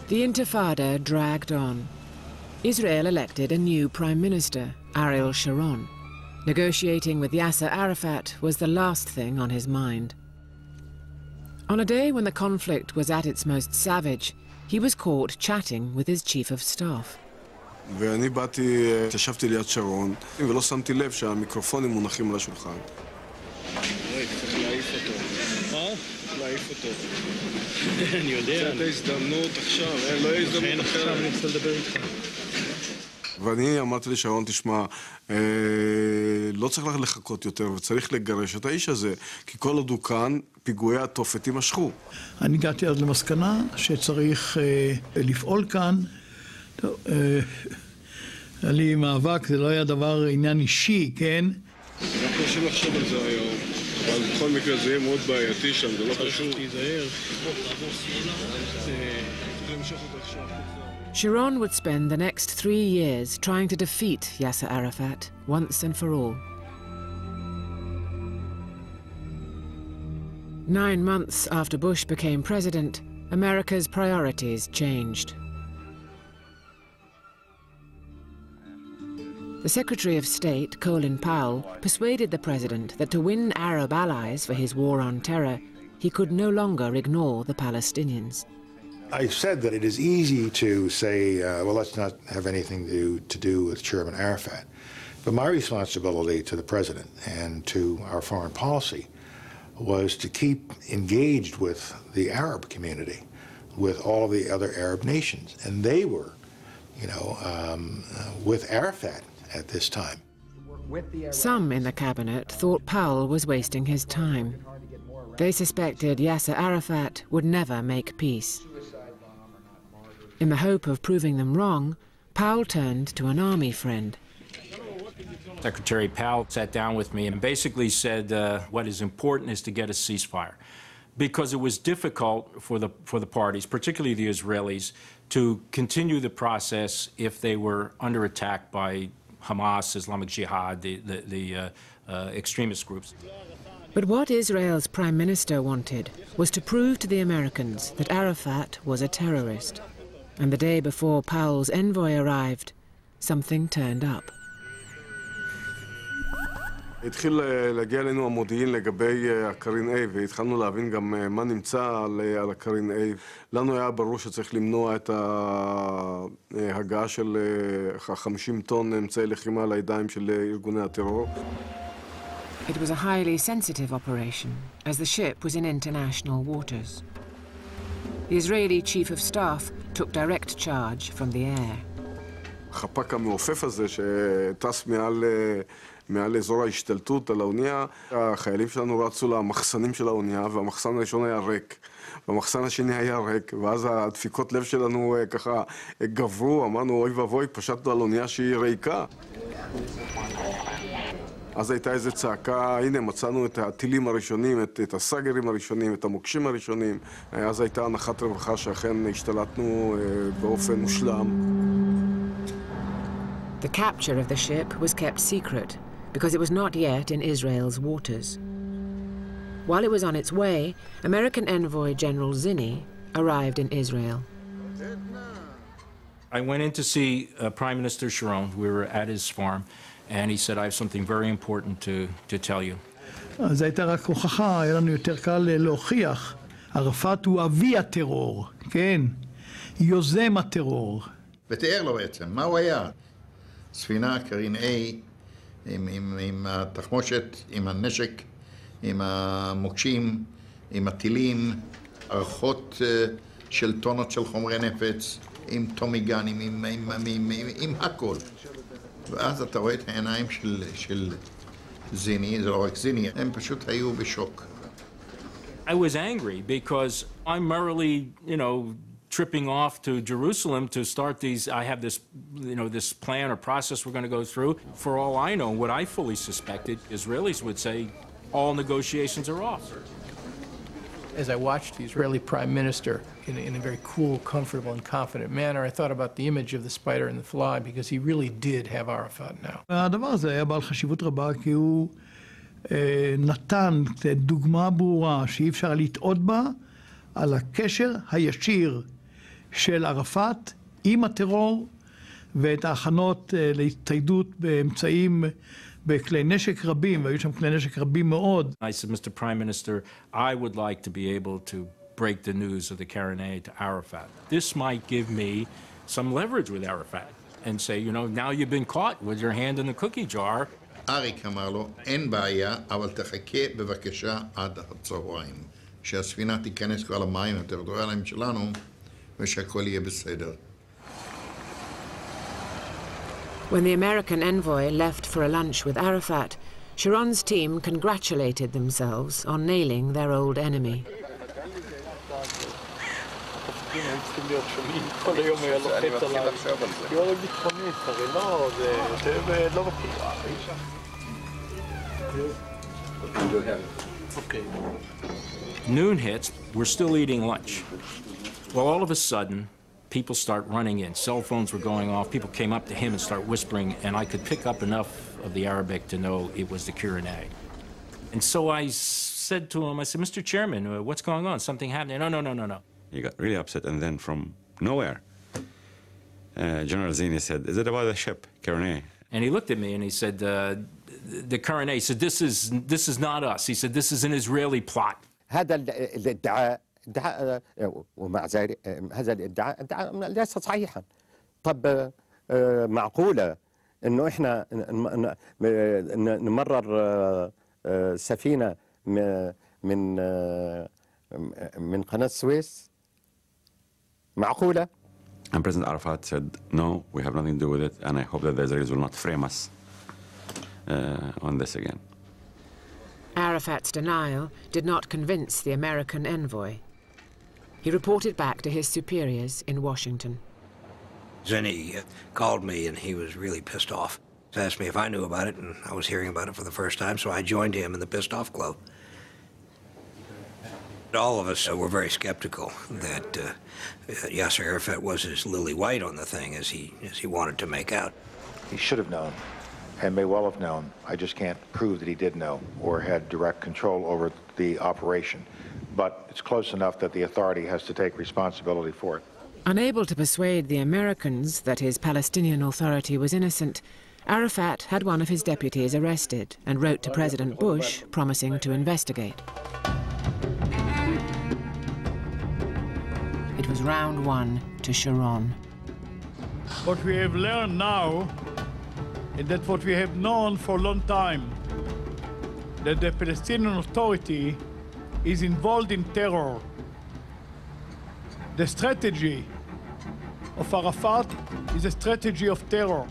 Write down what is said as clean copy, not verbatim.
The Intifada dragged on. Israel elected a new prime minister, Ariel Sharon. Negotiating with Yasser Arafat was the last thing on his mind. On a day when the conflict was at its most savage, he was caught chatting with his chief of staff. ואני באתי, ישבתי ליד שרון, ולא שמתי לב שהמיקרופונים מונחים על השולחן. צריך להעיף אותו. להעיף אותו. אני יודע. זאת ההזדמנות עכשיו, לא יהיה הזדמנות אחרת. עכשיו אני רוצה לדבר איתך. ואני אמרתי לשרון, תשמע, לא צריך לחכות יותר, וצריך לגרש את האיש הזה, כי כל עוד הוא כאן, פיגועי התופת יימשכו. אני הגעתי אז למסקנה שצריך לפעול כאן. היה לי מאבק, זה לא היה דבר עניין אישי, כן? זה לא קשה לחשוב על זה היום, אבל בכל מקרה זה יהיה מאוד בעייתי שם, זה לא חשוב. תיזהר. Sharon would spend the next 3 years trying to defeat Yasser Arafat once and for all. 9 months after Bush became president, America's priorities changed. The Secretary of State, Colin Powell, persuaded the president that to win Arab allies for his war on terror, he could no longer ignore the Palestinians. I said that it is easy to say, well, let's not have anything to do with Chairman Arafat. But my responsibility to the president and to our foreign policy was to keep engaged with the Arab community, with all the other Arab nations. And they were, you know, with Arafat at this time. Some in the cabinet thought Powell was wasting his time. They suspected Yasser Arafat would never make peace. In the hope of proving them wrong, Powell turned to an army friend. Secretary Powell sat down with me and basically said what is important is to get a ceasefire, because it was difficult for the parties, particularly the Israelis, to continue the process if they were under attack by Hamas, Islamic Jihad, the extremist groups. But what Israel's prime minister wanted was to prove to the Americans that Arafat was a terrorist. And the day before Powell's envoy arrived, something turned up. התחיל להגיע אלינו המודיעין לגבי הקרין A, והתחלנו להבין גם מה נמצא על הקרין A. לנו היה ברור שצריך למנוע את ההגעה של 50 טון אמצעי לחימה לידיים של ארגוני הטרור. It was a highly sensitive operation, as the ship was in international waters. The Israeli chief of staff took direct charge from the air. החפ"ק המעופף הזה שטס מעל אזור ההשתלטות על האונייה, החיילים שלנו רצו למחסנים של האונייה, והמחסן הראשון היה ריק, והמחסן השני היה ריק, ואז הדפיקות לב שלנו ככה גברו, אמרנו אוי ואבוי, פשטנו על אונייה שהיא ריקה. אז הייתה איזו צעקה, הנה מצאנו את הטילים הראשונים, את הסגרים הראשונים, את המוקשים הראשונים. אז הייתה הנחת רווחה שאכן השתלטנו באופן מושלם. The capture of the ship was kept secret because it was not yet in Israel's waters. While it was on its way, American envoy General Zinni arrived in Israel. I went in to see Prime Minister Sharon. We were at his farm. And he said, I have something very important to tell you. אז הייתה רק הוכחה, היה לנו יותר קל להוכיח. ערפאת הוא אבי הטרור, כן? יוזם הטרור. ותיאר לו בעצם, מה הוא היה? ספינה, קרין A, עם התחמושת, עם הנשק, עם המוקשים, עם הטילים, ערכות של טונות של חומרי נפץ, עם טומיגנים, עם הכל. ואז אתה רואה את העיניים של זיני, זה לא רק זיני, הם פשוט היו בשוק. I was angry because I'm merely, you know, tripping off to Jerusalem to start these, I have this, you know, this plan or process we're going to go through. For all I know, what I fully suspected, Israelis would say, all negotiations are off. As I watched the Israeli Prime Minister in a very cool, comfortable, and confident manner, I thought about the image of the spider and the fly, because he really did have Arafat now. הדבר הזה היה בעל חשיבות רבה, כי הוא נתן דוגמה ברורה שאי אפשר לטעות בה על הקשר הישיר של ערפאת עם הטרור ואת ההכנות להצטיידות באמצעים, בכלי נשק רבים, והיו שם כלי נשק רבים מאוד. I said, Mr. Prime Minister, I would like to be able to break the news of the Karenay to Arafat. This might give me some leverage with Arafat and say, you know, now you've been caught with your hand in the cookie jar. אריק אמר לו, אין בעיה, אבל תחכה בבקשה עד הצהריים. שהספינה תיכנס כבר למים הטריטוריאליים שלנו, ושהכל יהיה בסדר. When the American envoy left for a lunch with Arafat, Sharon's team congratulated themselves on nailing their old enemy. Noon hits, we're still eating lunch. Well, all of a sudden, people start running in. Cell phones were going off. People came up to him and start whispering, and I could pick up enough of the Arabic to know it was the Karenay. And so I said to him, I said, Mr. Chairman, what's going on? Something happening? No. He got really upset, and then from nowhere, General Zini said, is it about the ship, Karenay? And he looked at me and he said, the Karenay, he said, this is not us. He said, this is an Israeli plot. هذا الادعاء ومع ذلك هذا الادعاء ليس صحيحا. طب معقولة انه احنا نمرر سفينة من قناة السويس؟ معقولة؟ And President Arafat said, no, we have nothing to do with it, and I hope that the Israelis will not frame us on this again. Arafat's denial did not convince the American envoy. He reported back to his superiors in Washington. Zini called me and he was really pissed off. He asked me if I knew about it, and I was hearing about it for the first time, so I joined him in the pissed off club. All of us were very skeptical that Yasser Arafat was as lily white on the thing as he wanted to make out. He should have known, and may well have known. I just can't prove that he did know or had direct control over the operation. But it's close enough that the authority has to take responsibility for it. Unable to persuade the Americans that his Palestinian Authority was innocent, Arafat had one of his deputies arrested and wrote to President Bush promising to investigate. It was round one to Sharon. What we have learned now is that what we have known for a long time, that the Palestinian Authority is involved in terror. The strategy of Arafat is a strategy of terror.